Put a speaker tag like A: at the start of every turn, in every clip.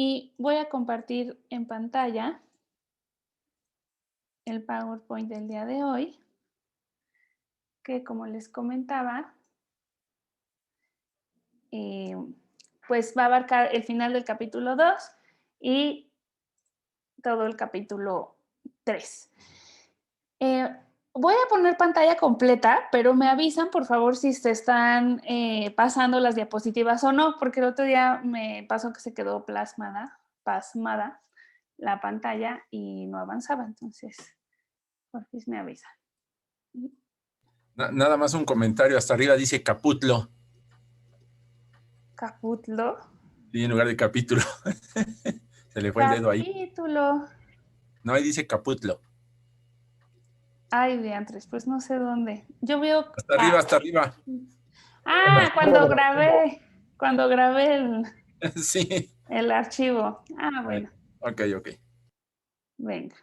A: Y voy a compartir en pantalla el PowerPoint del día de hoy, que como les comentaba, eh, pues va a abarcar el final del capítulo 2 y todo el capítulo 3. Eh, Voy a poner pantalla completa, pero me avisan por favor si se están pasando las diapositivas o no, porque el otro día me pasó que se quedó pasmada la pantalla y no avanzaba, entonces por fin me avisa.
B: Nada más un comentario, hasta arriba dice caputlo,
A: Caputlo.
B: y en lugar de capítulo. Se le fue el dedo ahí.
A: Capítulo.
B: No, ahí dice caputlo.
A: Ay, diantres, pues no sé dónde. Yo veo.
B: Hasta arriba, hasta arriba. El archivo
A: Cuando
B: del archivo.
A: grabé
B: Sí.
A: el archivo.
B: Bueno,
A: Bueno,
B: ok, ok.
A: venga.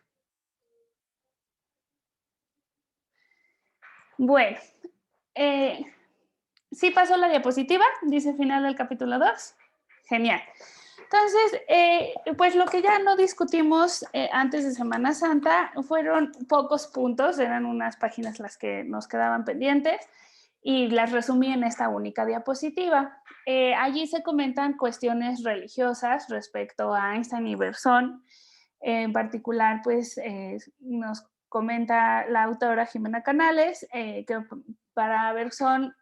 A: Bueno, eh, sí pasó la diapositiva, dice final del capítulo 2. Genial. Entonces, pues lo que ya no discutimos antes de Semana Santa fueron pocos puntos, eran unas páginas las que nos quedaban pendientes y las resumí en esta única diapositiva. Allí se comentan cuestiones religiosas respecto a Einstein y Berzón. En particular, pues nos comenta la autora Jimena Canales que para Berzón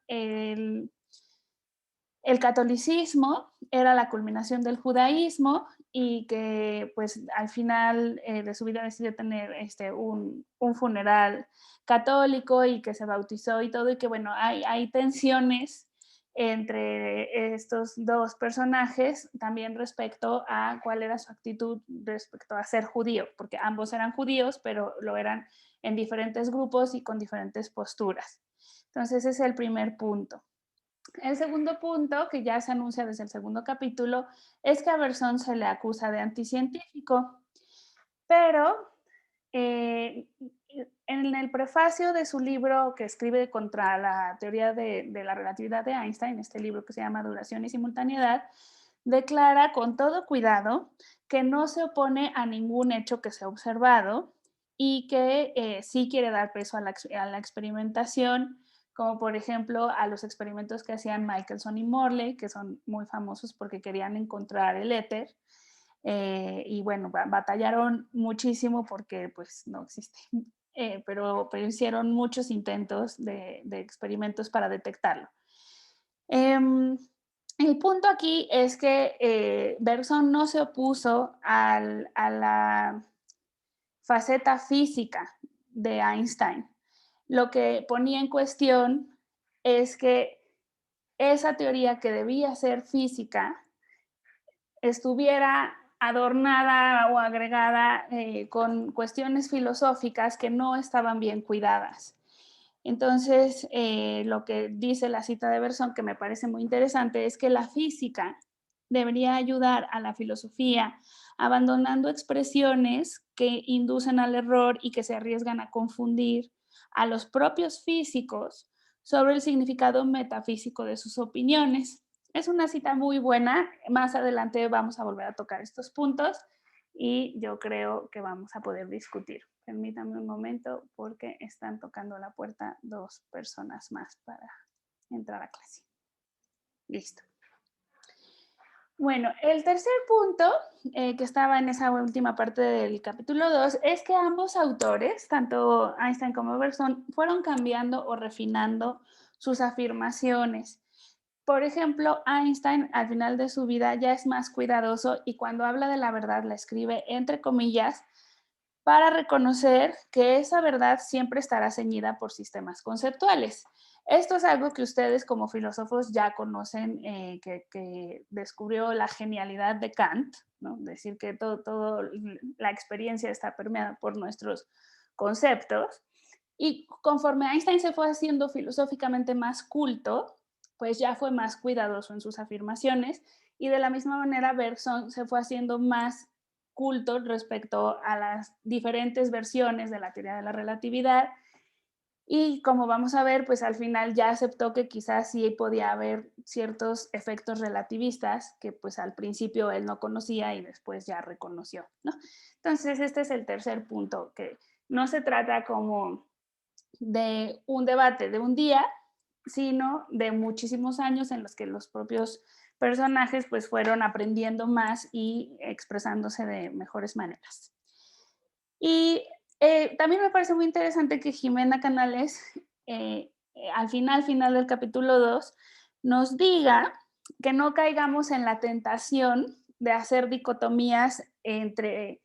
A: el catolicismo era la culminación del judaísmo y que pues al final de su vida decidió tener un funeral católico y que se bautizó y todo y que bueno, hay tensiones entre estos dos personajes también respecto a cuál era su actitud respecto a ser judío, porque ambos eran judíos, pero lo eran en diferentes grupos y con diferentes posturas. Entonces ese es el primer punto. El segundo punto, que ya se anuncia desde el segundo capítulo, es que a Berzón se le acusa de anticientífico, pero en el prefacio de su libro que escribe contra la teoría de la relatividad de Einstein, este libro que se llama Duración y Simultaneidad, declara con todo cuidado que no se opone a ningún hecho que se ha observado y que sí quiere dar peso a la experimentación, como por ejemplo a los experimentos que hacían Michelson y Morley, que son muy famosos porque querían encontrar el éter. Y bueno, batallaron muchísimo porque pues no existe, pero hicieron muchos intentos de experimentos para detectarlo. El punto aquí es que Bergson no se opuso a la faceta física de Einstein. Lo que ponía en cuestión es que esa teoría que debía ser física estuviera adornada o agregada con cuestiones filosóficas que no estaban bien cuidadas. Entonces, lo que dice la cita de Bergson, que me parece muy interesante, es que la física debería ayudar a la filosofía, abandonando expresiones que inducen al error y que se arriesgan a confundir a los propios físicos sobre el significado metafísico de sus opiniones. Es una cita muy buena. Más adelante vamos a volver a tocar estos puntos y yo creo que vamos a poder discutir. Permítame un momento porque están tocando la puerta dos personas más para entrar a clase. Listo. Bueno, el tercer punto que estaba en esa última parte del capítulo 2 es que ambos autores, tanto Einstein como Bergson, fueron cambiando o refinando sus afirmaciones. Por ejemplo, Einstein al final de su vida ya es más cuidadoso y cuando habla de la verdad la escribe entre comillas para reconocer que esa verdad siempre estará ceñida por sistemas conceptuales. Esto es algo que ustedes como filósofos ya conocen, que descubrió la genialidad de Kant, ¿no? Decir que todo la experiencia está permeada por nuestros conceptos. Y conforme Einstein se fue haciendo filosóficamente más culto, pues ya fue más cuidadoso en sus afirmaciones y de la misma manera Bergson se fue haciendo más culto respecto a las diferentes versiones de la teoría de la relatividad Y como vamos a ver, pues al final ya aceptó que quizás sí podía haber ciertos efectos relativistas que pues al principio él no conocía y después ya reconoció, ¿no? Entonces este es el tercer punto, que no se trata como de un debate de un día, sino de muchísimos años en los que los propios personajes pues fueron aprendiendo más y expresándose de mejores maneras. Y también me parece muy interesante que Jimena Canales, al final del capítulo 2, nos diga que no caigamos en la tentación de hacer dicotomías entre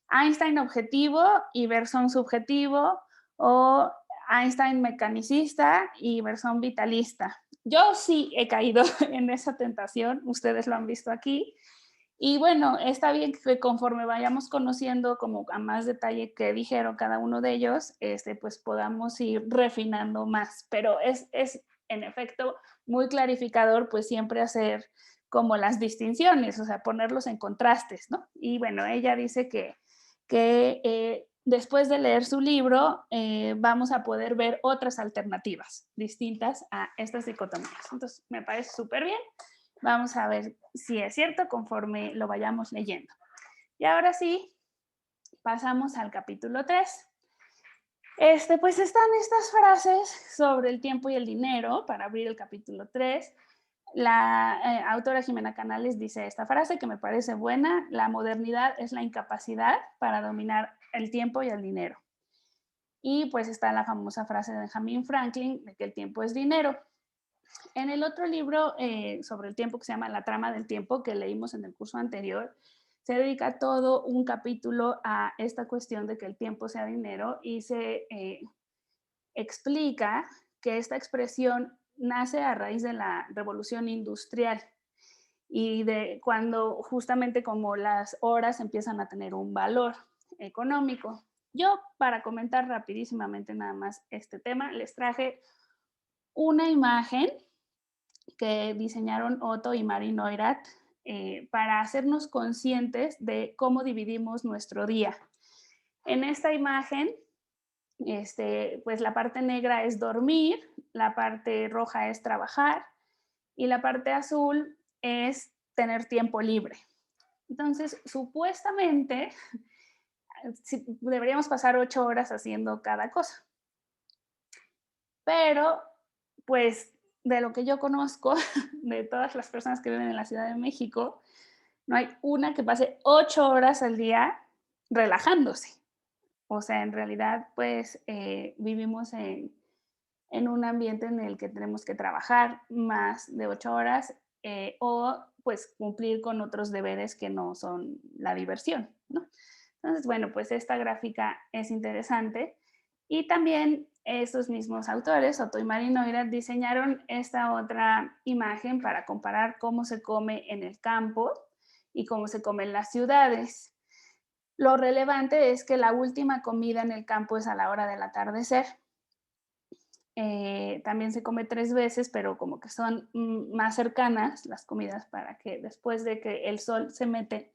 A: Einstein objetivo y Bergson subjetivo, o Einstein mecanicista y Bergson vitalista. Yo sí he caído en esa tentación, ustedes lo han visto aquí, y bueno, está bien que conforme vayamos conociendo como a más detalle qué dijeron cada uno de ellos, pues podamos ir refinando más. Pero es en efecto muy clarificador pues siempre hacer como las distinciones, o sea, ponerlos en contrastes, ¿no? Y bueno, ella dice que después de leer su libro vamos a poder ver otras alternativas distintas a estas dicotomías. Entonces, me parece súper bien. Vamos a ver si es cierto conforme lo vayamos leyendo. Y ahora sí, pasamos al capítulo 3. Pues están estas frases sobre el tiempo y el dinero para abrir el capítulo 3. La autora Jimena Canales dice esta frase que me parece buena: la modernidad es la incapacidad para dominar el tiempo y el dinero. Y pues está la famosa frase de Benjamin Franklin de que el tiempo es dinero. En el otro libro sobre el tiempo, que se llama La trama del tiempo, que leímos en el curso anterior, se dedica todo un capítulo a esta cuestión de que el tiempo sea dinero, y se explica que esta expresión nace a raíz de la revolución industrial y de cuando justamente como las horas empiezan a tener un valor económico. Yo, para comentar rapidísimamente nada más este tema, les traje una imagen que diseñaron Otto y Mari Neurath para hacernos conscientes de cómo dividimos nuestro día. En esta imagen, pues la parte negra es dormir, la parte roja es trabajar y la parte azul es tener tiempo libre. Entonces, supuestamente, deberíamos pasar 8 horas haciendo cada cosa. Pero, pues, de lo que yo conozco, de todas las personas que viven en la Ciudad de México, no hay una que pase 8 horas al día relajándose. O sea, en realidad, pues, vivimos en un ambiente en el que tenemos que trabajar más de 8 horas o, pues, cumplir con otros deberes que no son la diversión, ¿no? Entonces, bueno, pues esta gráfica es interesante. Y también estos mismos autores, Otto y Mari Neurath, diseñaron esta otra imagen para comparar cómo se come en el campo y cómo se come en las ciudades. Lo relevante es que la última comida en el campo es a la hora del atardecer. También se come 3 veces, pero como que son más cercanas las comidas para que después de que el sol se mete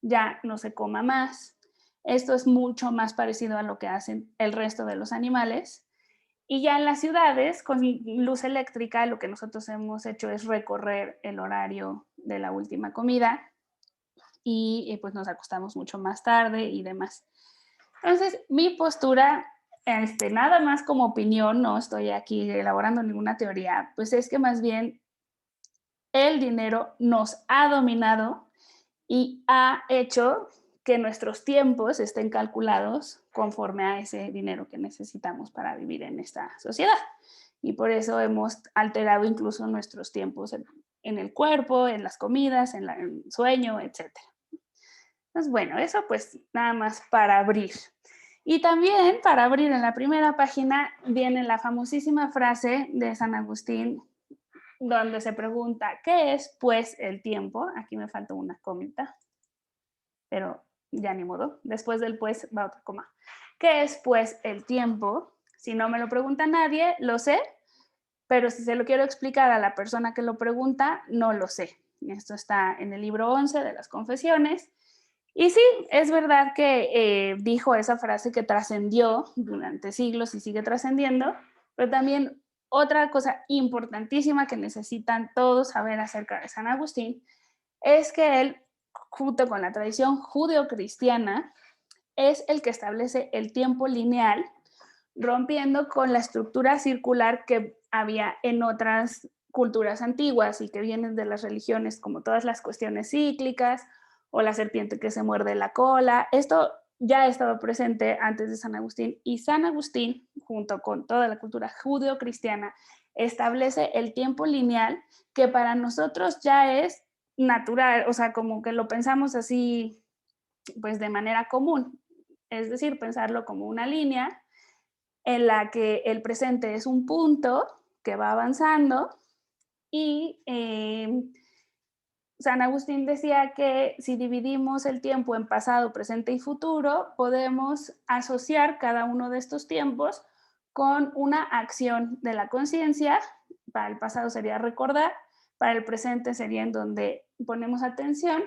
A: ya no se coma más. Esto es mucho más parecido a lo que hacen el resto de los animales. Y ya en las ciudades, con luz eléctrica, lo que nosotros hemos hecho es recorrer el horario de la última comida y pues nos acostamos mucho más tarde y demás. Entonces, mi postura, nada más como opinión, no estoy aquí elaborando ninguna teoría, pues es que más bien el dinero nos ha dominado y ha hecho que nuestros tiempos estén calculados conforme a ese dinero que necesitamos para vivir en esta sociedad. Y por eso hemos alterado incluso nuestros tiempos en el cuerpo, en las comidas, en el sueño, etc. Entonces, bueno, eso pues nada más para abrir. Y también para abrir en la primera página viene la famosísima frase de San Agustín, donde se pregunta, ¿qué es pues el tiempo? Aquí me falta una comita, pero ya ni modo. Después del pues va otra coma. ¿Qué es pues el tiempo? Si no me lo pregunta nadie, lo sé, pero si se lo quiero explicar a la persona que lo pregunta, no lo sé. Esto está en el libro 11 de las Confesiones. Y sí, es verdad que dijo esa frase que trascendió durante siglos y sigue trascendiendo, Pero también otra cosa importantísima que necesitan todos saber acerca de San Agustín es que él, junto con la tradición judeocristiana, es el que establece el tiempo lineal, rompiendo con la estructura circular que había en otras culturas antiguas y que vienen de las religiones, como todas las cuestiones cíclicas o la serpiente que se muerde la cola. Esto ya estaba presente antes de San Agustín, y San Agustín, junto con toda la cultura judeocristiana, establece el tiempo lineal, que para nosotros ya es natural, o sea, como que lo pensamos así, pues de manera común, es decir, pensarlo como una línea en la que el presente es un punto que va avanzando, y San Agustín decía que si dividimos el tiempo en pasado, presente y futuro, podemos asociar cada uno de estos tiempos con una acción de la conciencia. Para el pasado sería recordar, para el presente sería en donde ponemos atención,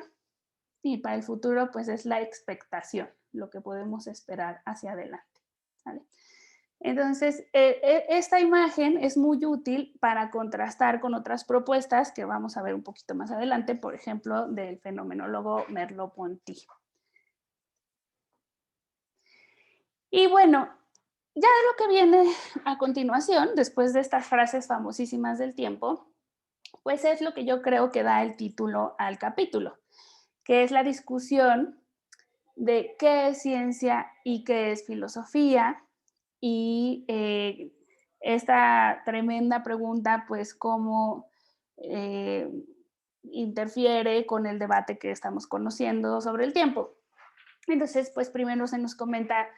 A: y para el futuro pues es la expectación, lo que podemos esperar hacia adelante, ¿vale? Entonces, esta imagen es muy útil para contrastar con otras propuestas que vamos a ver un poquito más adelante, por ejemplo, del fenomenólogo Merleau-Ponty. Y bueno, ya de lo que viene a continuación, después de estas frases famosísimas del tiempo, pues es lo que yo creo que da el título al capítulo, que es la discusión de qué es ciencia y qué es filosofía, y esta tremenda pregunta, pues cómo interfiere con el debate que estamos conociendo sobre el tiempo. Entonces, pues primero se nos comenta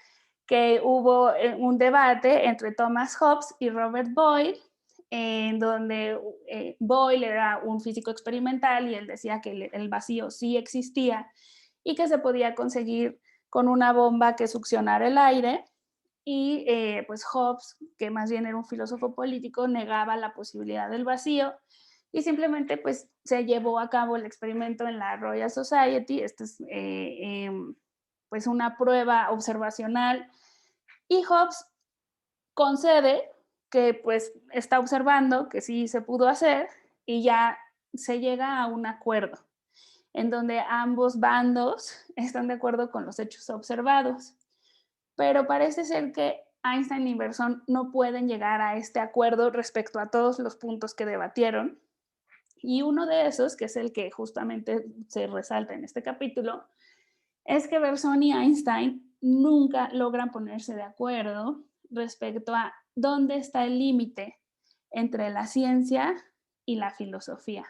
A: que hubo un debate entre Thomas Hobbes y Robert Boyle, en donde Boyle era un físico experimental y él decía que el vacío sí existía y que se podía conseguir con una bomba que succionara el aire, y pues Hobbes, que más bien era un filósofo político, negaba la posibilidad del vacío, y simplemente pues se llevó a cabo el experimento en la Royal Society. Esto es pues una prueba observacional, y Hobbes concede que pues está observando que sí se pudo hacer, y ya se llega a un acuerdo en donde ambos bandos están de acuerdo con los hechos observados. Pero parece ser que Einstein y Bergson no pueden llegar a este acuerdo respecto a todos los puntos que debatieron, y uno de esos, que es el que justamente se resalta en este capítulo, es que Bergson y Einstein nunca logran ponerse de acuerdo respecto a dónde está el límite entre la ciencia y la filosofía.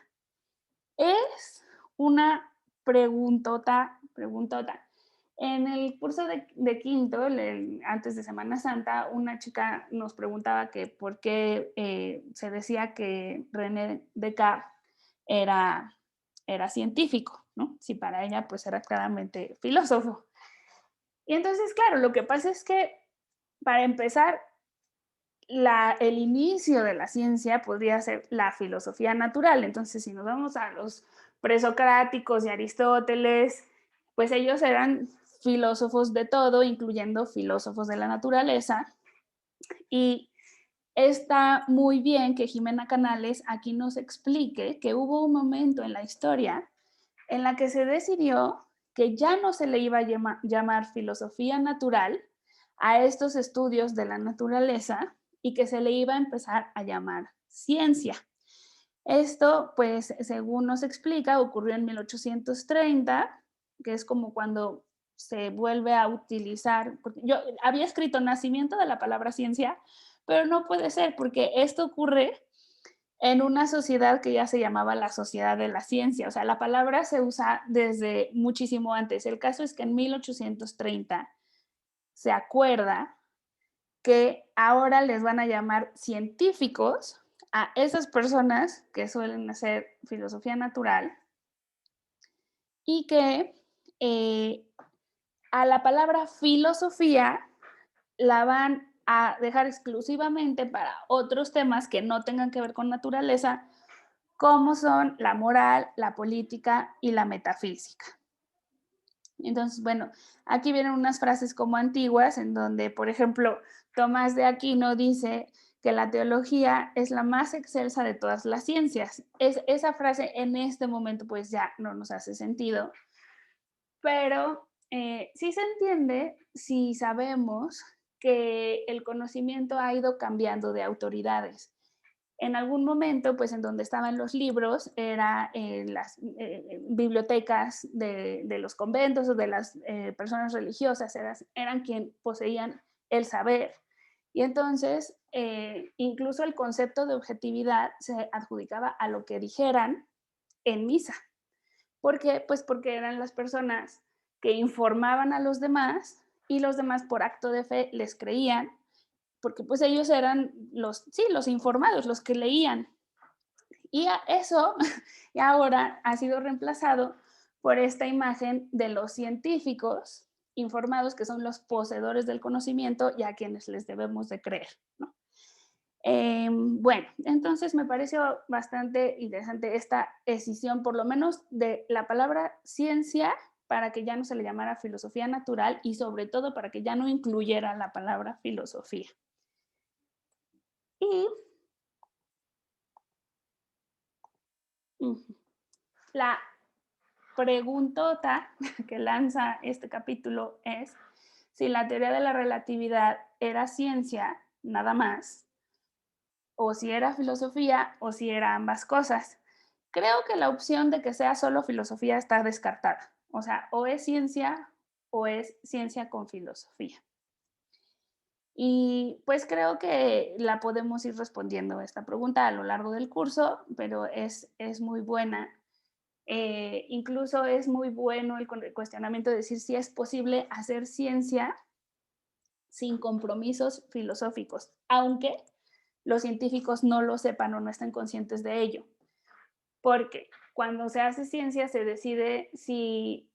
A: Es una preguntota, preguntota. En el curso de quinto, antes de Semana Santa, una chica nos preguntaba que por qué se decía que René Descartes era, era científico, ¿no? Si para ella pues era claramente filósofo. Y entonces, claro, lo que pasa es que, para empezar, el inicio de la ciencia podría ser la filosofía natural. Entonces, si nos vamos a los presocráticos y Aristóteles, pues ellos eran filósofos de todo, incluyendo filósofos de la naturaleza. Y está muy bien que Jimena Canales aquí nos explique que hubo un momento en la historia en la que se decidió que ya no se le iba a llamar filosofía natural a estos estudios de la naturaleza, y que se le iba a empezar a llamar ciencia. Esto, pues, según nos explica, ocurrió en 1830, que es como cuando se vuelve a utilizar. Porque yo había escrito nacimiento de la palabra ciencia, pero no puede ser, porque esto ocurre en una sociedad que ya se llamaba la Sociedad de la Ciencia. O sea, la palabra se usa desde muchísimo antes. El caso es que en 1830 se acuerda que ahora les van a llamar científicos a esas personas que suelen hacer filosofía natural, y que a la palabra filosofía la van a dejar exclusivamente para otros temas que no tengan que ver con naturaleza, como son la moral, la política y la metafísica. Entonces, bueno, aquí vienen unas frases como antiguas, en donde, por ejemplo, Tomás de Aquino dice que la teología es la más excelsa de todas las ciencias. Esa frase en este momento pues ya no nos hace sentido, pero sí se entiende si sabemos que el conocimiento ha ido cambiando de autoridades. En algún momento, pues en donde estaban los libros, era en las bibliotecas de los conventos o de las personas religiosas, eran quien poseían el saber. Y entonces, incluso el concepto de objetividad se adjudicaba a lo que dijeran en misa. ¿Por qué? Pues porque eran las personas que informaban a los demás y los demás por acto de fe les creían, porque pues ellos eran los informados, los que leían. Y eso y ahora ha sido reemplazado por esta imagen de los científicos informados, que son los poseedores del conocimiento y a quienes les debemos de creer, ¿no? Bueno, entonces me pareció bastante interesante esta escisión, por lo menos de la palabra ciencia, para que ya no se le llamara filosofía natural y sobre todo para que ya no incluyera la palabra filosofía. Y la preguntota que lanza este capítulo es si la teoría de la relatividad era ciencia, nada más, o si era filosofía, o si era ambas cosas. Creo que la opción de que sea solo filosofía está descartada. O sea, o es ciencia con filosofía. Y pues creo que la podemos ir respondiendo esta pregunta a lo largo del curso, pero es muy buena. Incluso es muy bueno el cuestionamiento de decir si es posible hacer ciencia sin compromisos filosóficos, aunque los científicos no lo sepan o no estén conscientes de ello. Porque cuando se hace ciencia se decide si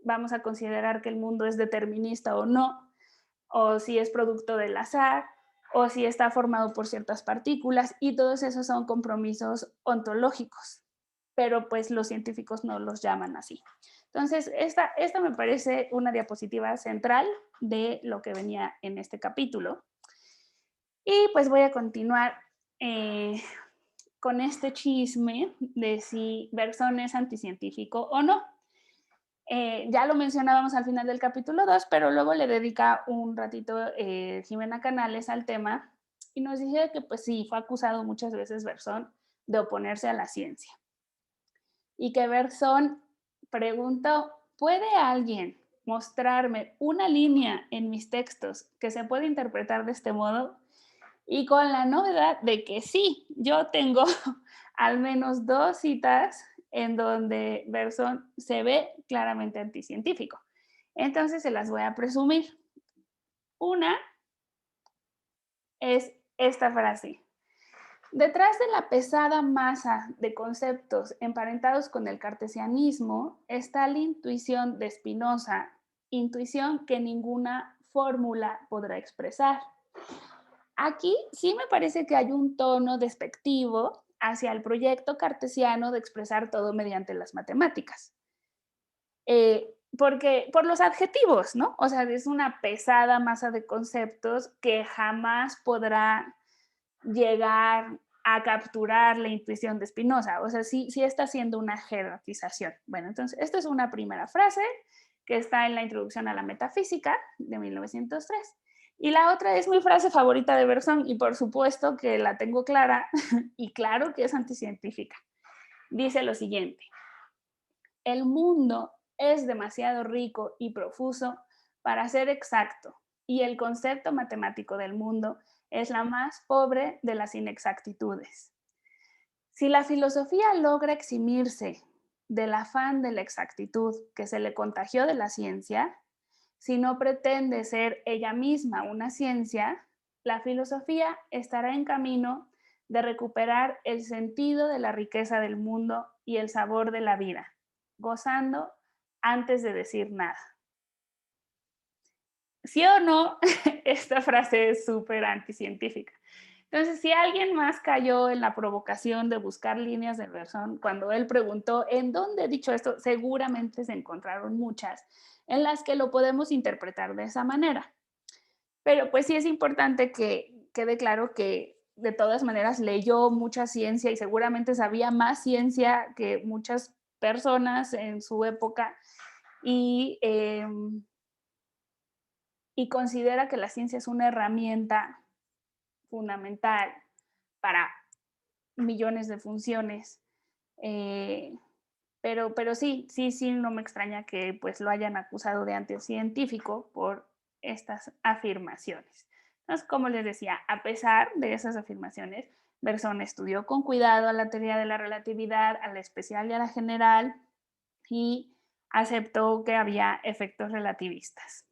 A: vamos a considerar que el mundo es determinista o no, o si es producto del azar, o si está formado por ciertas partículas, y todos esos son compromisos ontológicos, pero pues los científicos no los llaman así. Entonces, esta me parece una diapositiva central de lo que venía en este capítulo. Y pues voy a continuar con este chisme de si Bergson es anticientífico o no. Ya lo mencionábamos al final del capítulo 2, pero luego le dedica un ratito Jimena Canales al tema y nos dice que pues sí, fue acusado muchas veces Bergson de oponerse a la ciencia. Y que Bergson preguntó, ¿puede alguien mostrarme una línea en mis textos que se puede interpretar de este modo? Y con la novedad de que sí, yo tengo al menos 2 citas en donde Bergson se ve claramente anticientífico. Entonces se las voy a presumir. Una es esta frase. Detrás de la pesada masa de conceptos emparentados con el cartesianismo está la intuición de Spinoza, intuición que ninguna fórmula podrá expresar. Aquí sí me parece que hay un tono despectivo hacia el proyecto cartesiano de expresar todo mediante las matemáticas. Porque por los adjetivos, ¿no? O sea, es una pesada masa de conceptos que jamás podrá llegar a capturar la intuición de Spinoza. O sea, sí está haciendo una jerarquización. Bueno, entonces, esta es una primera frase que está en la introducción a la metafísica de 1903. Y la otra es mi frase favorita de Bergson y por supuesto que la tengo clara y claro que es anticientífica. Dice lo siguiente, el mundo es demasiado rico y profuso para ser exacto y el concepto matemático del mundo es la más pobre de las inexactitudes. Si la filosofía logra eximirse del afán de la exactitud que se le contagió de la ciencia, si no pretende ser ella misma una ciencia, la filosofía estará en camino de recuperar el sentido de la riqueza del mundo y el sabor de la vida, gozando antes de decir nada. ¿Sí o no? Esta frase es súper anticientífica. Entonces, si alguien más cayó en la provocación de buscar líneas de Bergson, cuando él preguntó en dónde he dicho esto, seguramente se encontraron muchas en las que lo podemos interpretar de esa manera. Pero pues sí es importante que quede claro que de todas maneras leyó mucha ciencia y seguramente sabía más ciencia que muchas personas en su época y, y considera que la ciencia es una herramienta fundamental para millones de funciones. Eh, pero sí, no me extraña que pues lo hayan acusado de anticientífico por estas afirmaciones. Entonces, como les decía, a pesar de esas afirmaciones, Bergson estudió con cuidado a la teoría de la relatividad, a la especial y a la general, y aceptó que había efectos relativistas.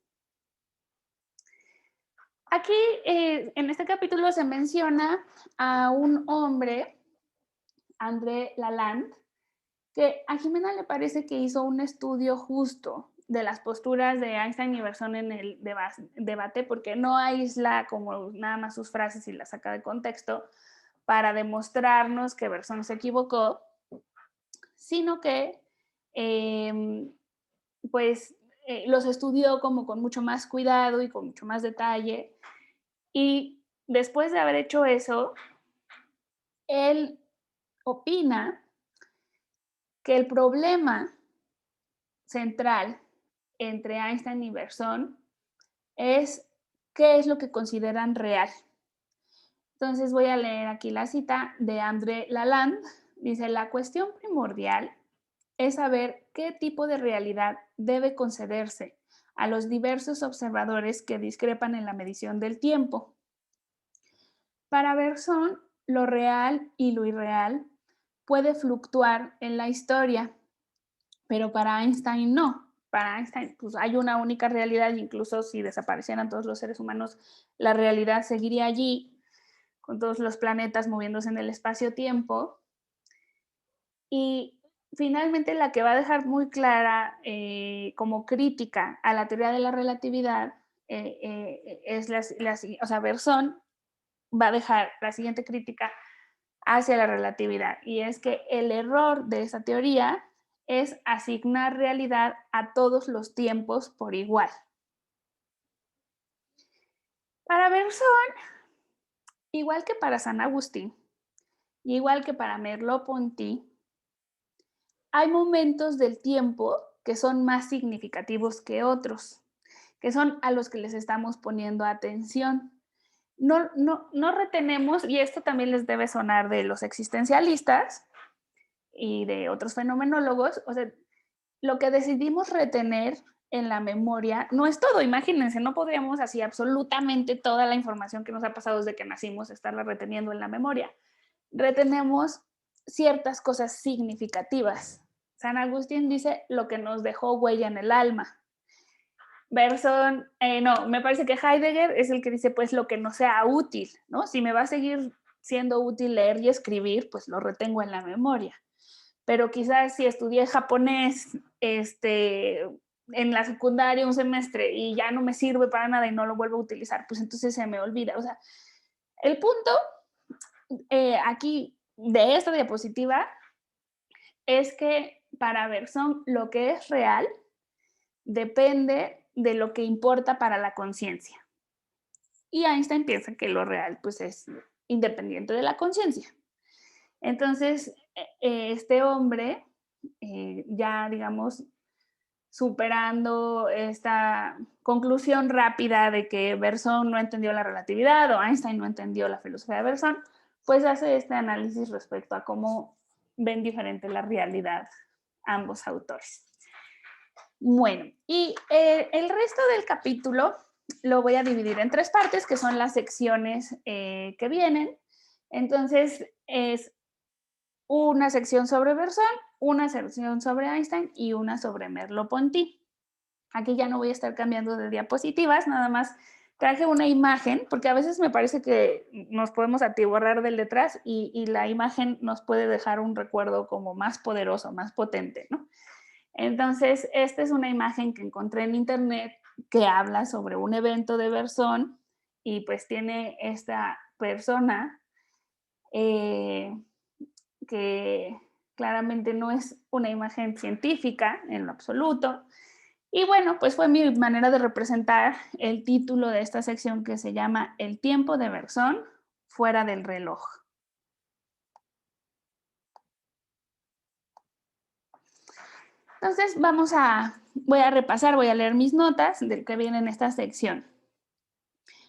A: Aquí, en este capítulo se menciona a un hombre, André Lalande, que a Jimena le parece que hizo un estudio justo de las posturas de Einstein y Bergson en el debate, porque no aísla como nada más sus frases y las saca de contexto para demostrarnos que Bergson se equivocó, sino que pues los estudió como con mucho más cuidado y con mucho más detalle. Y después de haber hecho eso, él opina que el problema central entre Einstein y Bergson es qué es lo que consideran real. Entonces voy a leer aquí la cita de André Lalande. Dice, la cuestión primordial es saber qué tipo de realidad debe concederse a los diversos observadores que discrepan en la medición del tiempo. Para Bergson, lo real y lo irreal puede fluctuar en la historia, pero para Einstein no. Para Einstein pues, hay una única realidad, incluso si desaparecieran todos los seres humanos, la realidad seguiría allí, con todos los planetas moviéndose en el espacio-tiempo. Y finalmente la que va a dejar muy clara como crítica a la teoría de la relatividad es o sea, Bergson va a dejar la siguiente crítica hacia la relatividad, y es que el error de esa teoría es asignar realidad a todos los tiempos por igual. Para Bergson, igual que para San Agustín, y igual que para Merleau-Ponty, hay momentos del tiempo que son más significativos que otros, que son a los que les estamos poniendo atención. No retenemos, y esto también les debe sonar de los existencialistas y de otros fenomenólogos, o sea, lo que decidimos retener en la memoria no es todo. Imagínense, no podríamos así absolutamente toda la información que nos ha pasado desde que nacimos estarla reteniendo en la memoria. Retenemos ciertas cosas significativas. San Agustín dice lo que nos dejó huella en el alma. Bergson, no, me parece que Heidegger es el que dice pues lo que no sea útil, ¿no? Si me va a seguir siendo útil leer y escribir, pues lo retengo en la memoria. Pero quizás si estudié japonés en la secundaria un semestre y ya no me sirve para nada y no lo vuelvo a utilizar, pues entonces se me olvida. O sea, el punto aquí de esta diapositiva es que para Bergson lo que es real depende de lo que importa para la conciencia. Y Einstein piensa que lo real pues es independiente de la conciencia. Entonces, este hombre, ya digamos, superando esta conclusión rápida de que Bergson no entendió la relatividad o Einstein no entendió la filosofía de Bergson, pues hace este análisis respecto a cómo ven diferente la realidad ambos autores. Bueno, y el resto del capítulo lo voy a dividir en tres partes, que son las secciones que vienen. Entonces, es una sección sobre Bergson, una sección sobre Einstein y una sobre Merleau-Ponty. Aquí ya no voy a estar cambiando de diapositivas, nada más traje una imagen, porque a veces me parece que nos podemos atiborrar del detrás y la imagen nos puede dejar un recuerdo como más poderoso, más potente, ¿no? Entonces, esta es una imagen que encontré en internet que habla sobre un evento de Bergson y pues tiene esta persona que claramente no es una imagen científica en lo absoluto, Y bueno, pues fue mi manera de representar el título de esta sección que se llama El tiempo de Berzón fuera del reloj. Entonces voy a repasar, voy a leer mis notas del que viene en esta sección.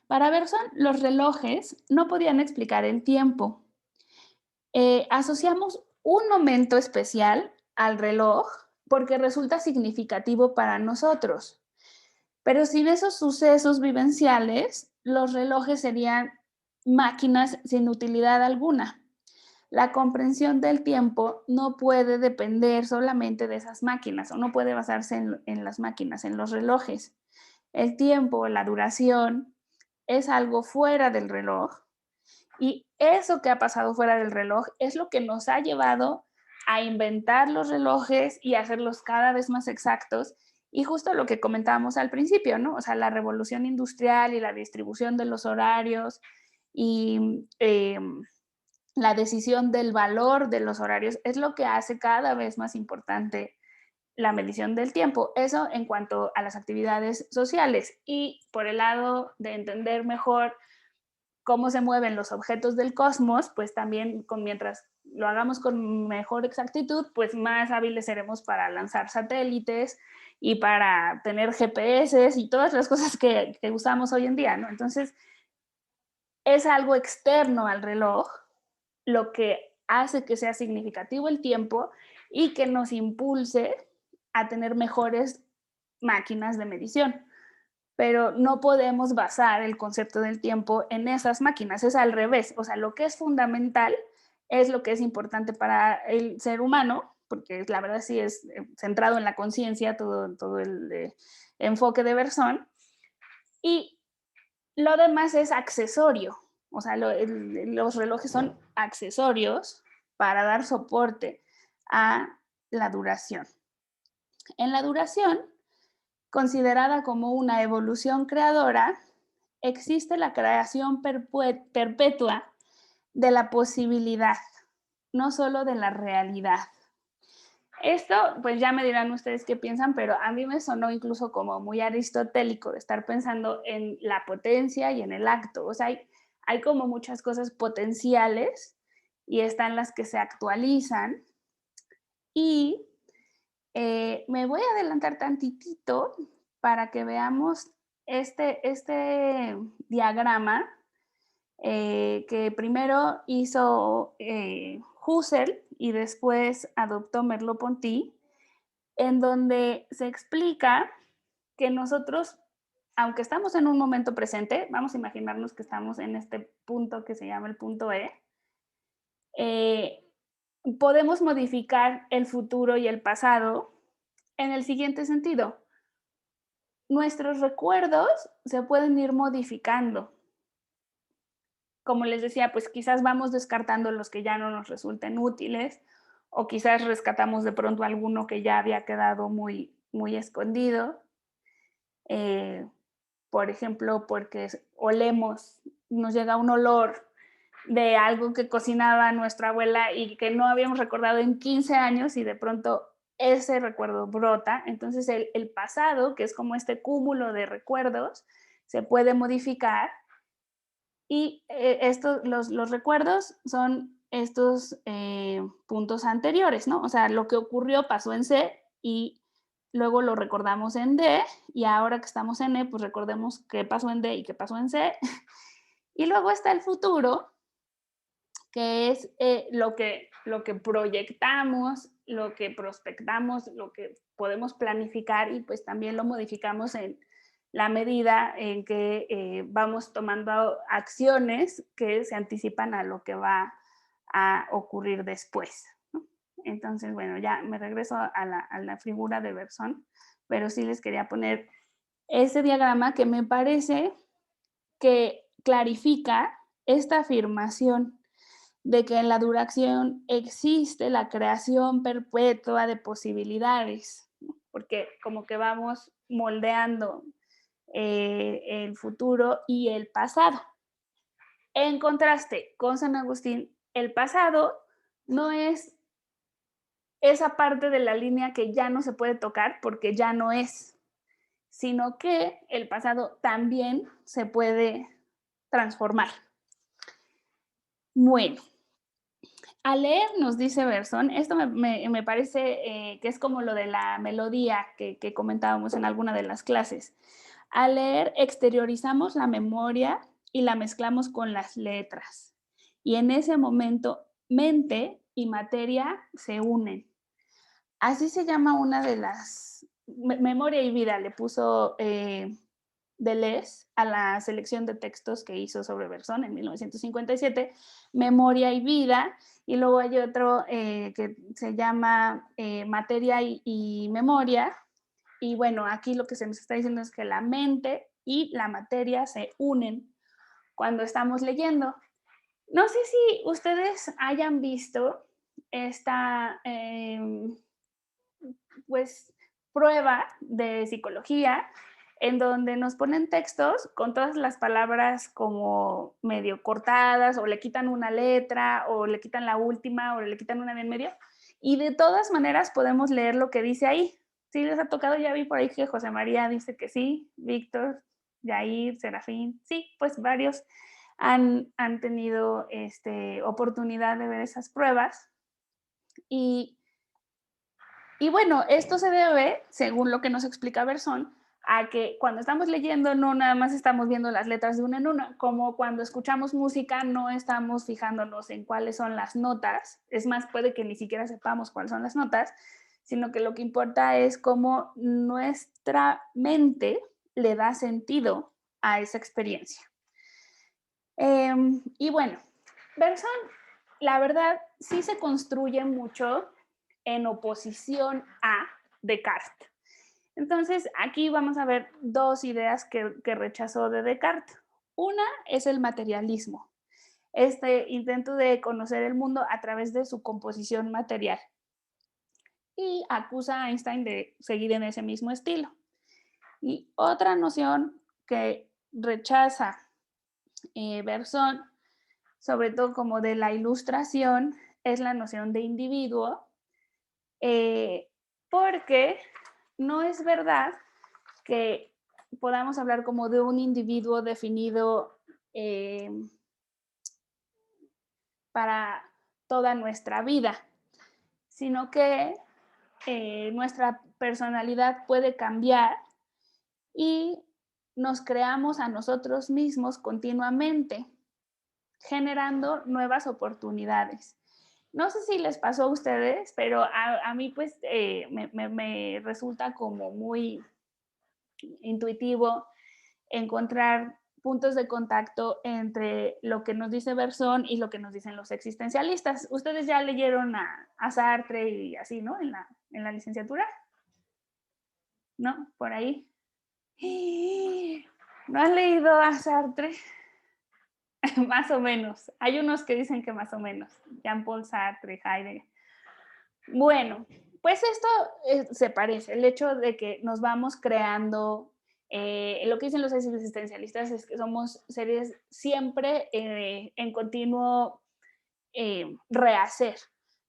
A: Para Berzón, los relojes no podían explicar el tiempo. Asociamos un momento especial al reloj porque resulta significativo para nosotros. Pero sin esos sucesos vivenciales, los relojes serían máquinas sin utilidad alguna. La comprensión del tiempo no puede depender solamente de esas máquinas o no puede basarse en las máquinas, en los relojes. El tiempo, la duración, es algo fuera del reloj y eso que ha pasado fuera del reloj es lo que nos ha llevado a inventar los relojes y hacerlos cada vez más exactos. Y justo lo que comentábamos al principio, ¿no? O sea, la revolución industrial y la distribución de los horarios y la decisión del valor de los horarios es lo que hace cada vez más importante la medición del tiempo. Eso en cuanto a las actividades sociales. Y por el lado de entender mejor cómo se mueven los objetos del cosmos, pues también mientras lo hagamos con mejor exactitud, pues más hábiles seremos para lanzar satélites y para tener GPS y todas las cosas que usamos hoy en día, ¿no? Entonces, es algo externo al reloj lo que hace que sea significativo el tiempo y que nos impulse a tener mejores máquinas de medición. Pero no podemos basar el concepto del tiempo en esas máquinas, es al revés. O sea, lo que es fundamental es lo que es importante para el ser humano, porque la verdad sí es centrado en la conciencia todo el enfoque de Berzón, y lo demás es accesorio. O sea, los relojes son accesorios para dar soporte a la duración. En la duración, considerada como una evolución creadora, existe la creación perpetua de la posibilidad, no solo de la realidad. Esto, pues ya me dirán ustedes qué piensan, pero a mí me sonó incluso como muy aristotélico de estar pensando en la potencia y en el acto. O sea, hay como muchas cosas potenciales y están las que se actualizan. Y me voy a adelantar tantitito para que veamos este diagrama que primero hizo Husserl y después adoptó Merleau-Ponty, en donde se explica que nosotros, aunque estamos en un momento presente, vamos a imaginarnos que estamos en este punto que se llama el punto E, eh, podemos modificar el futuro y el pasado en el siguiente sentido. Nuestros recuerdos se pueden ir modificando. Como les decía, pues quizás vamos descartando los que ya no nos resulten útiles o quizás rescatamos de pronto alguno que ya había quedado muy escondido. Eh, por ejemplo, porque olemos, nos llega un olor de algo que cocinaba nuestra abuela y que no habíamos recordado en 15 años y de pronto ese recuerdo brota. Entonces el pasado, que es como este cúmulo de recuerdos, se puede modificar y los recuerdos son estos puntos anteriores, ¿no? O sea, lo que ocurrió pasó en C y luego lo recordamos en D y ahora que estamos en E, pues recordemos qué pasó en D y qué pasó en C. Y luego está el futuro, que es lo que proyectamos, lo que prospectamos, lo que podemos planificar y pues también lo modificamos en la medida en que vamos tomando acciones que se anticipan a lo que va a ocurrir después, ¿no? Entonces, bueno, ya me regreso a la figura de Berzón, pero sí les quería poner ese diagrama que me parece que clarifica esta afirmación de que en la duración existe la creación perpetua de posibilidades, ¿no? Porque como que vamos moldeando el futuro y el pasado. En contraste con San Agustín, el pasado no es esa parte de la línea que ya no se puede tocar porque ya no es. sino que el pasado también se puede transformar. Bueno, al leer, nos dice Bergson, esto me parece que es como lo de la melodía que comentábamos en alguna de las clases. Al leer, exteriorizamos la memoria y la mezclamos con las letras. Y en ese momento, mente y materia se unen. Así se llama una de las, Memoria y vida, le puso Deleuze a la selección de textos que hizo sobre Bergson en 1957, Memoria y vida, y luego hay otro que se llama Materia y memoria, y bueno, aquí lo que se nos está diciendo es que la mente y la materia se unen cuando estamos leyendo. No sé si ustedes hayan visto esta pues prueba de psicología en donde nos ponen textos con todas las palabras como medio cortadas o le quitan una letra o le quitan la última o le quitan una de en medio y de todas maneras podemos leer lo que dice ahí. ¿Sí les ha tocado? Ya vi por ahí que José María dice que sí, Víctor, Yair, Serafín, sí, pues varios han tenido oportunidad de ver esas pruebas y bueno, esto se debe, según lo que nos explica Bergson, a que cuando estamos leyendo no nada más estamos viendo las letras de una en una, como cuando escuchamos música no estamos fijándonos en cuáles son las notas, es más, puede que ni siquiera sepamos cuáles son las notas, sino que lo que importa es cómo nuestra mente le da sentido a esa experiencia. Y bueno, Bergson, la verdad, sí se construye mucho en oposición a Descartes. Entonces, aquí vamos a ver dos ideas que rechazó de Descartes. Una es el materialismo, este intento de conocer el mundo a través de su composición material. Y acusa a Einstein de seguir en ese mismo estilo. Y otra noción que rechaza Bergson, sobre todo como de la ilustración, es la noción de individuo, porque no es verdad que podamos hablar como de un individuo definido para toda nuestra vida, sino que nuestra personalidad puede cambiar y nos creamos a nosotros mismos continuamente, generando nuevas oportunidades. No sé si les pasó a ustedes, pero a mí pues me resulta como muy intuitivo encontrar puntos de contacto entre lo que nos dice Bergson y lo que nos dicen los existencialistas. Ustedes ya leyeron a Sartre y así, ¿no? En la licenciatura. ¿No? Por ahí. ¿No has leído a Sartre? Más o menos. Hay unos que dicen que más o menos. Jean-Paul Sartre, Heidegger. Bueno, pues esto se parece. El hecho de que nos vamos creando, lo que dicen los existencialistas es que somos seres siempre en continuo rehacer,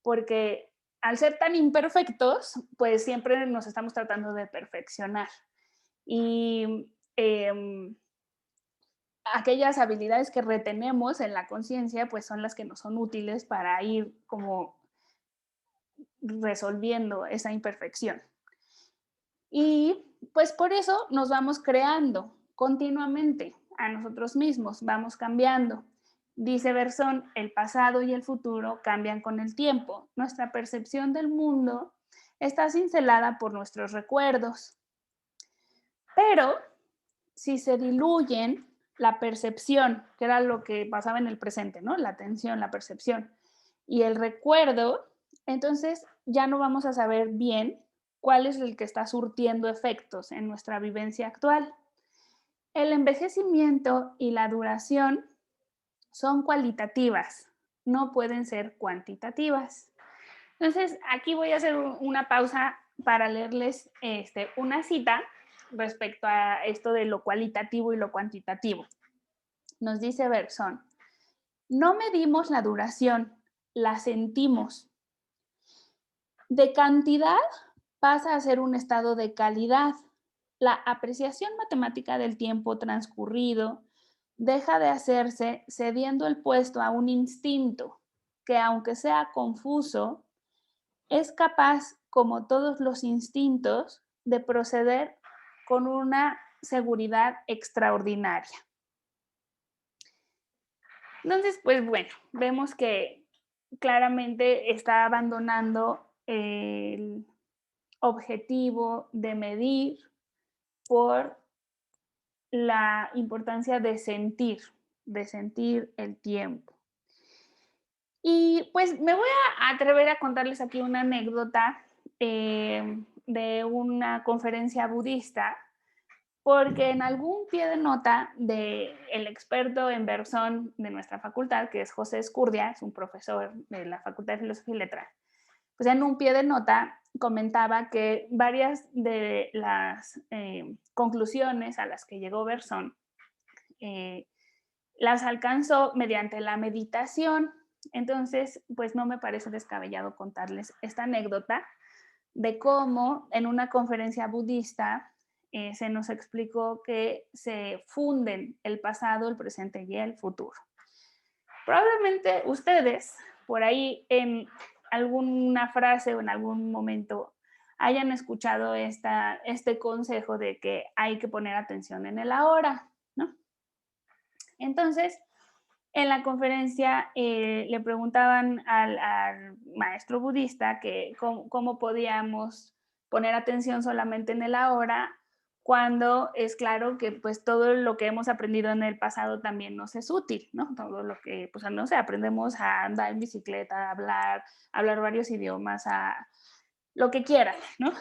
A: porque al ser tan imperfectos, pues siempre nos estamos tratando de perfeccionar. Y aquellas habilidades que retenemos en la conciencia, pues son las que nos son útiles para ir como resolviendo esa imperfección. Y pues por eso nos vamos creando continuamente a nosotros mismos, vamos cambiando. Dice Bergson, el pasado y el futuro cambian con el tiempo. Nuestra percepción del mundo está cincelada por nuestros recuerdos. Pero si se diluyen la percepción, que era lo que pasaba en el presente, ¿no? La atención, la percepción, y el recuerdo, entonces ya no vamos a saber bien cuál es el que está surtiendo efectos en nuestra vivencia actual. El envejecimiento y la duración son cualitativas, no pueden ser cuantitativas. Entonces, aquí voy a hacer una pausa para leerles una cita respecto a esto de lo cualitativo y lo cuantitativo. Nos dice Bergson, no medimos la duración, la sentimos. De cantidad pasa a ser un estado de calidad. la apreciación matemática del tiempo transcurrido deja de hacerse cediendo el puesto a un instinto que, aunque sea confuso, es capaz, como todos los instintos, de proceder con una seguridad extraordinaria. Entonces, pues bueno, vemos que claramente está abandonando el objetivo de medir por la importancia de sentir el tiempo. Y pues me voy a atrever a contarles aquí una anécdota de una conferencia budista, porque en algún pie de nota del experto en Berzón de nuestra facultad, que es José Escurdia, es un profesor de la Facultad de Filosofía y Letras, pues en un pie de nota comentaba que varias de las conclusiones a las que llegó Berzón las alcanzó mediante la meditación. Entonces, pues no me parece descabellado contarles esta anécdota de cómo en una conferencia budista se nos explicó que se funden el pasado, el presente y el futuro. Probablemente ustedes por ahí en alguna frase o en algún momento hayan escuchado este consejo de que hay que poner atención en el ahora, ¿no? Entonces, en la conferencia le preguntaban al maestro budista que cómo podíamos poner atención solamente en el ahora, cuando es claro que pues todo lo que hemos aprendido en el pasado también nos es útil, ¿no? Todo lo que, pues no sé, aprendemos a andar en bicicleta, a hablar varios idiomas, a lo que quieran, ¿no?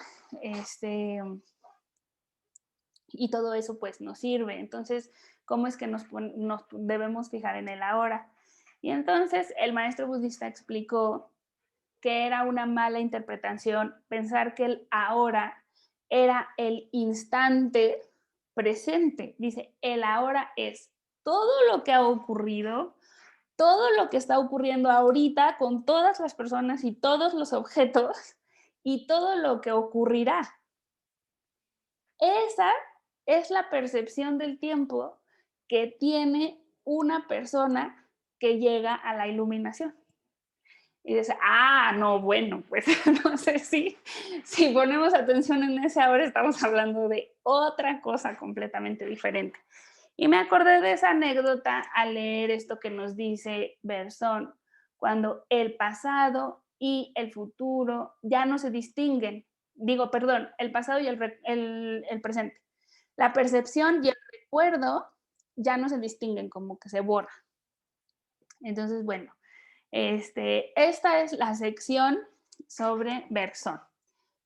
A: Y todo eso pues nos sirve. Entonces, ¿cómo es que nos debemos fijar en el ahora? Y entonces el maestro budista explicó que era una mala interpretación pensar que el ahora era el instante presente. Dice, el ahora es todo lo que ha ocurrido, todo lo que está ocurriendo ahorita con todas las personas y todos los objetos y todo lo que ocurrirá. Esa es la percepción del tiempo que tiene una persona que llega a la iluminación. Y dice, no, bueno, pues no sé si ponemos atención en ese ahora, estamos hablando de otra cosa completamente diferente. Y me acordé de esa anécdota al leer esto que nos dice Berzón, cuando el pasado y el futuro ya no se distinguen. Digo, perdón, el pasado y el presente. La percepción y el recuerdo ya no se distinguen, como que se borra. Entonces, bueno, esta es la sección sobre Berzón.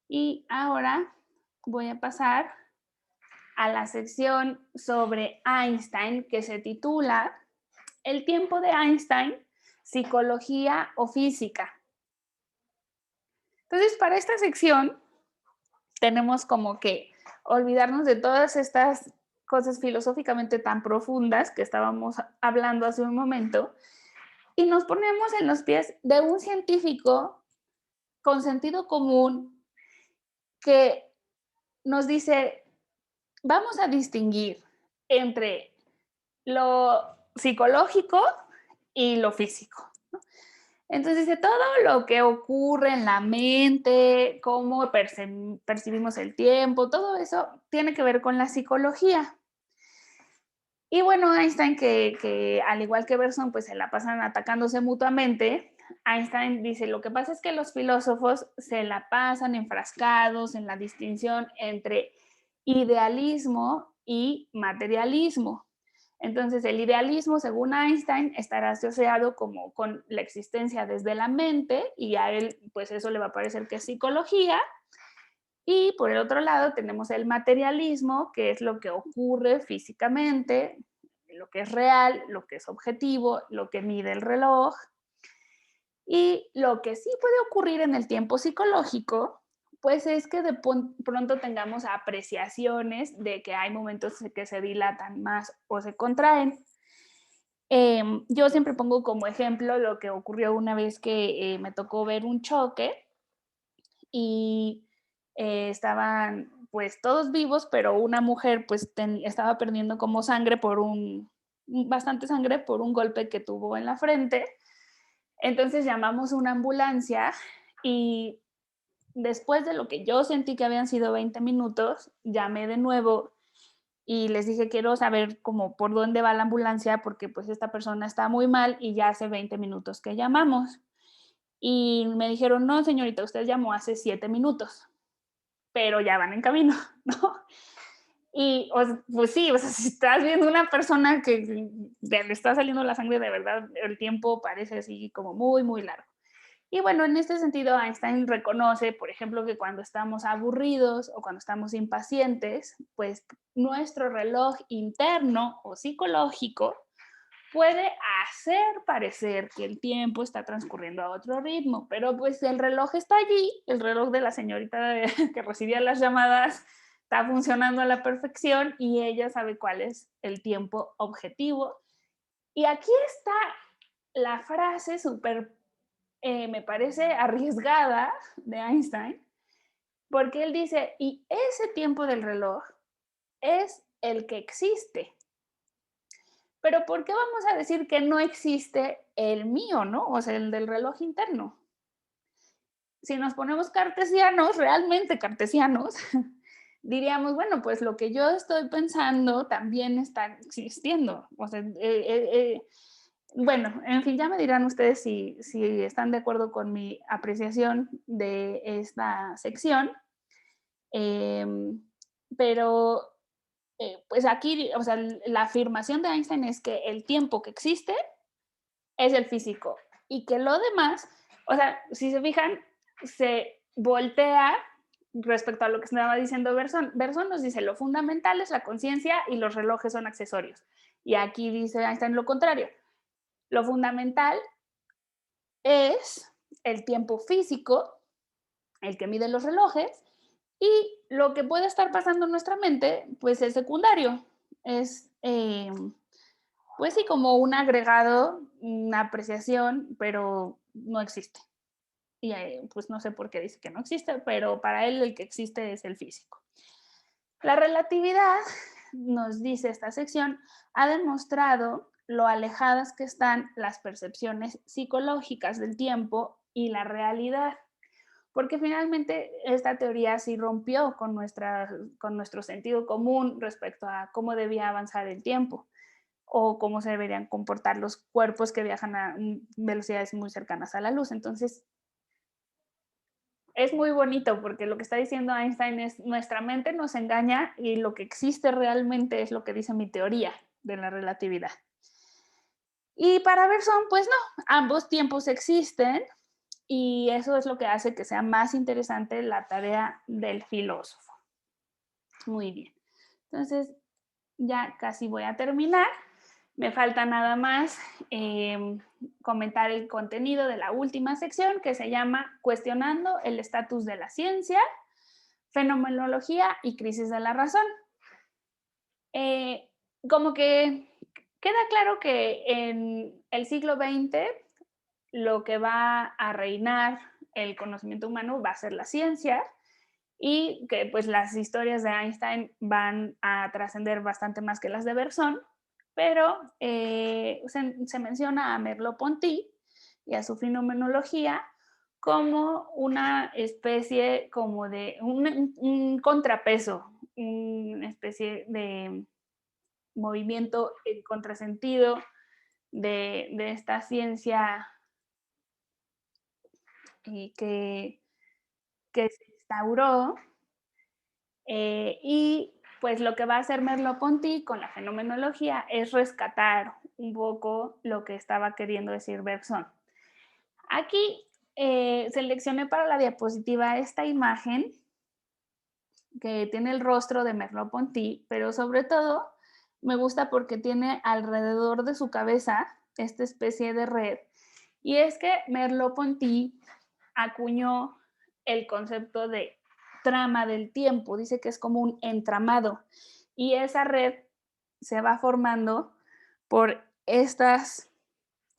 A: Y ahora voy a pasar a la sección sobre Einstein, que se titula El tiempo de Einstein, psicología o física. Entonces, para esta sección tenemos como que olvidarnos de todas estas cosas filosóficamente tan profundas que estábamos hablando hace un momento y nos ponemos en los pies de un científico con sentido común que nos dice, vamos a distinguir entre lo psicológico y lo físico. Entonces dice, todo lo que ocurre en la mente, cómo percibimos el tiempo, todo eso tiene que ver con la psicología. Y bueno, Einstein, que al igual que Bergson, pues se la pasan atacándose mutuamente, Einstein dice, lo que pasa es que los filósofos se la pasan enfrascados en la distinción entre idealismo y materialismo. Entonces, el idealismo, según Einstein, estará asociado como con la existencia desde la mente y a él, pues eso le va a parecer que es psicología. Y por el otro lado tenemos el materialismo, que es lo que ocurre físicamente, lo que es real, lo que es objetivo, lo que mide el reloj. Y lo que sí puede ocurrir en el tiempo psicológico, pues es que de pronto tengamos apreciaciones de que hay momentos que se dilatan más o se contraen. Yo siempre pongo como ejemplo lo que ocurrió una vez que me tocó ver un choque y estaban pues todos vivos, pero una mujer pues estaba perdiendo como sangre bastante sangre por un golpe que tuvo en la frente. Entonces llamamos una ambulancia y después de lo que yo sentí que habían sido 20 minutos, llamé de nuevo y les dije, quiero saber como por dónde va la ambulancia porque pues esta persona está muy mal y ya hace 20 minutos que llamamos. Y me dijeron, no, señorita, usted llamó hace 7 minutos, pero ya van en camino, ¿no? Y pues sí, o sea, si estás viendo una persona que le está saliendo la sangre de verdad, el tiempo parece así como muy, muy largo. Y bueno, en este sentido, Einstein reconoce, por ejemplo, que cuando estamos aburridos o cuando estamos impacientes, pues nuestro reloj interno o psicológico puede hacer parecer que el tiempo está transcurriendo a otro ritmo, pero pues el reloj está allí, el reloj de la señorita que recibía las llamadas está funcionando a la perfección y ella sabe cuál es el tiempo objetivo. Y aquí está la frase súper, me parece arriesgada de Einstein, porque él dice, y ese tiempo del reloj es el que existe. Pero ¿por qué vamos a decir que no existe el mío, no? O sea, el del reloj interno. Si nos ponemos cartesianos, realmente cartesianos, diríamos, bueno, pues lo que yo estoy pensando también está existiendo. O sea, bueno, en fin, ya me dirán ustedes si están de acuerdo con mi apreciación de esta sección. Pero pues aquí, o sea, la afirmación de Einstein es que el tiempo que existe es el físico y que lo demás, o sea, si se fijan, se voltea respecto a lo que estaba diciendo Bergson. Bergson nos dice, lo fundamental es la conciencia y los relojes son accesorios. Y aquí dice Einstein lo contrario. Lo fundamental es el tiempo físico, el que mide los relojes, y lo que puede estar pasando en nuestra mente, pues es secundario. Es, pues sí, como un agregado, una apreciación, pero no existe. Y pues no sé por qué dice que no existe, pero para él el que existe es el físico. La relatividad, nos dice esta sección, ha demostrado lo alejadas que están las percepciones psicológicas del tiempo y la realidad, porque finalmente esta teoría sí rompió con nuestro sentido común respecto a cómo debía avanzar el tiempo o cómo se deberían comportar los cuerpos que viajan a velocidades muy cercanas a la luz. Entonces, es muy bonito porque lo que está diciendo Einstein es nuestra mente nos engaña y lo que existe realmente es lo que dice mi teoría de la relatividad. Y para Bergson, pues no, ambos tiempos existen y eso es lo que hace que sea más interesante la tarea del filósofo. Muy bien. Entonces, ya casi voy a terminar. Me falta nada más comentar el contenido de la última sección que se llama Cuestionando el estatus de la ciencia, fenomenología y crisis de la razón. Como que queda claro que en el siglo XX lo que va a reinar el conocimiento humano va a ser la ciencia y que pues las historias de Einstein van a trascender bastante más que las de Bergson, pero se menciona a Merleau-Ponty y a su fenomenología como una especie como de un contrapeso, una especie de movimiento en contrasentido de esta ciencia que se instauró y pues lo que va a hacer Merleau-Ponty con la fenomenología es rescatar un poco lo que estaba queriendo decir Bergson. Aquí seleccioné para la diapositiva esta imagen que tiene el rostro de Merleau-Ponty, pero sobre todo me gusta porque tiene alrededor de su cabeza esta especie de red. Y es que Merleau-Ponty acuñó el concepto de trama del tiempo, dice que es como un entramado y esa red se va formando por estas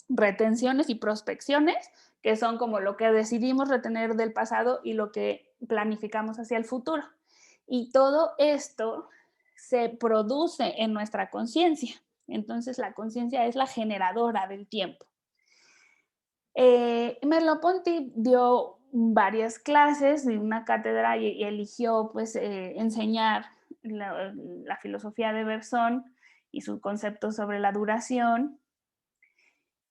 A: retenciones y prospecciones que son como lo que decidimos retener del pasado y lo que planificamos hacia el futuro. Y todo esto se produce en nuestra conciencia. Entonces, la conciencia es la generadora del tiempo. Merleau-Ponty dio varias clases de una cátedra y eligió pues, enseñar la filosofía de Bergson y su concepto sobre la duración.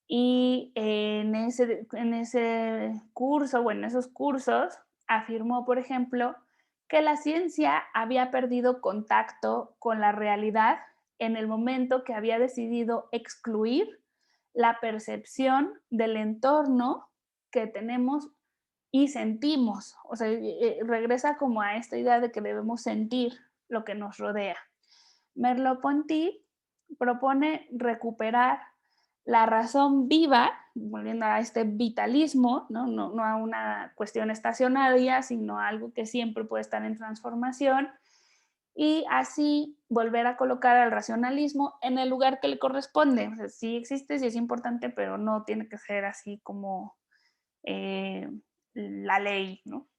A: Y en ese curso, o en esos cursos, afirmó, por ejemplo, que la ciencia había perdido contacto con la realidad en el momento que había decidido excluir la percepción del entorno que tenemos y sentimos. O sea, regresa como a esta idea de que debemos sentir lo que nos rodea. Merleau-Ponty propone recuperar la razón viva, volviendo a este vitalismo, no a una cuestión estacionaria, sino a algo que siempre puede estar en transformación, y así volver a colocar al racionalismo en el lugar que le corresponde. O sea, sí existe, sí es importante, pero no tiene que ser así como la ley, ¿no?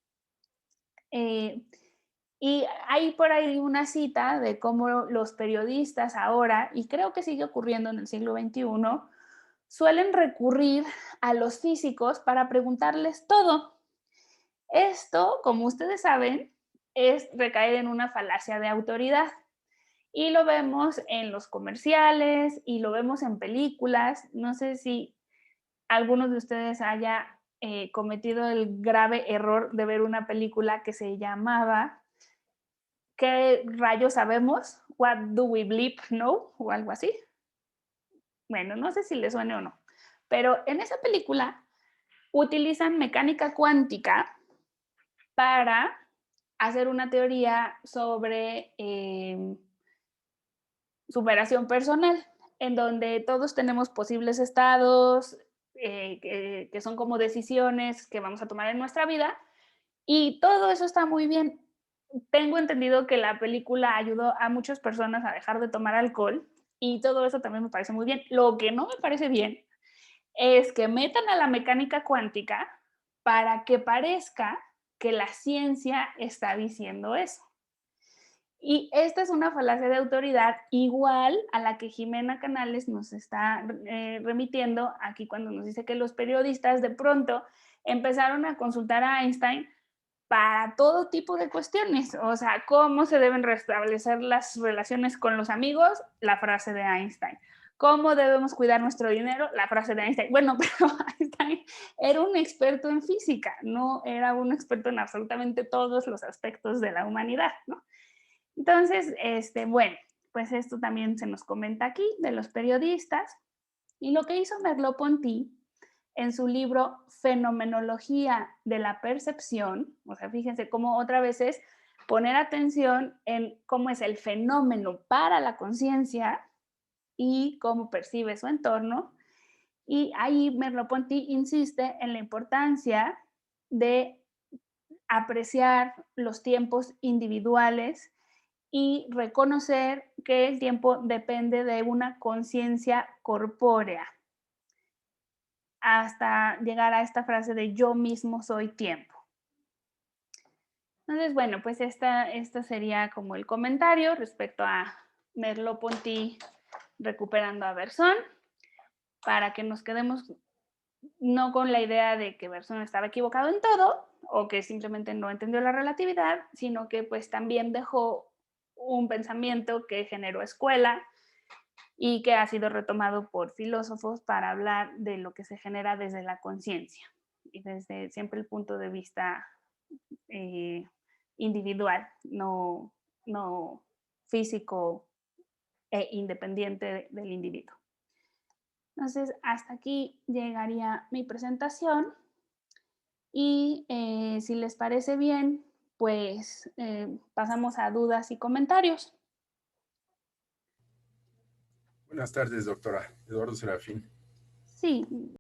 A: Y hay por ahí una cita de cómo los periodistas ahora, y creo que sigue ocurriendo en el siglo XXI, suelen recurrir a los físicos para preguntarles todo. Esto, como ustedes saben, es recaer en una falacia de autoridad. Y lo vemos en los comerciales y lo vemos en películas. No sé si algunos de ustedes haya cometido el grave error de ver una película que se llamaba ¿Qué rayos sabemos? What do we bleep know? O algo así. Bueno, no sé si les suene o no, pero en esa película utilizan mecánica cuántica para hacer una teoría sobre superación personal, en donde todos tenemos posibles estados que son como decisiones que vamos a tomar en nuestra vida, y todo eso está muy bien. Tengo entendido que la película ayudó a muchas personas a dejar de tomar alcohol y todo eso también me parece muy bien. Lo que no me parece bien es que metan a la mecánica cuántica para que parezca que la ciencia está diciendo eso. Y esta es una falacia de autoridad igual a la que Jimena Canales nos está remitiendo aquí cuando nos dice que los periodistas de pronto empezaron a consultar a Einstein para todo tipo de cuestiones. O sea, cómo se deben restablecer las relaciones con los amigos, la frase de Einstein. ¿Cómo debemos cuidar nuestro dinero? La frase de Einstein. Bueno, pero Einstein era un experto en física, no era un experto en absolutamente todos los aspectos de la humanidad, ¿no? Entonces, bueno, pues esto también se nos comenta aquí de los periodistas. Y lo que hizo Merleau-Ponty en su libro Fenomenología de la Percepción, o sea, fíjense cómo otra vez es poner atención en cómo es el fenómeno para la conciencia y cómo percibe su entorno. Y ahí Merleau-Ponty insiste en la importancia de apreciar los tiempos individuales y reconocer que el tiempo depende de una conciencia corpórea, hasta llegar a esta frase de yo mismo soy tiempo. Entonces, bueno, pues esta sería como el comentario respecto a Merleau-Ponty recuperando a Bergson, para que nos quedemos no con la idea de que Bergson estaba equivocado en todo o que simplemente no entendió la relatividad, sino que pues también dejó un pensamiento que generó escuela y que ha sido retomado por filósofos para hablar de lo que se genera desde la conciencia y desde siempre el punto de vista individual, no físico e independiente del individuo. Entonces, hasta aquí llegaría mi presentación y si les parece bien, pues pasamos a dudas y comentarios.
B: Buenas tardes, doctora. Eduardo Serafín.
A: Sí,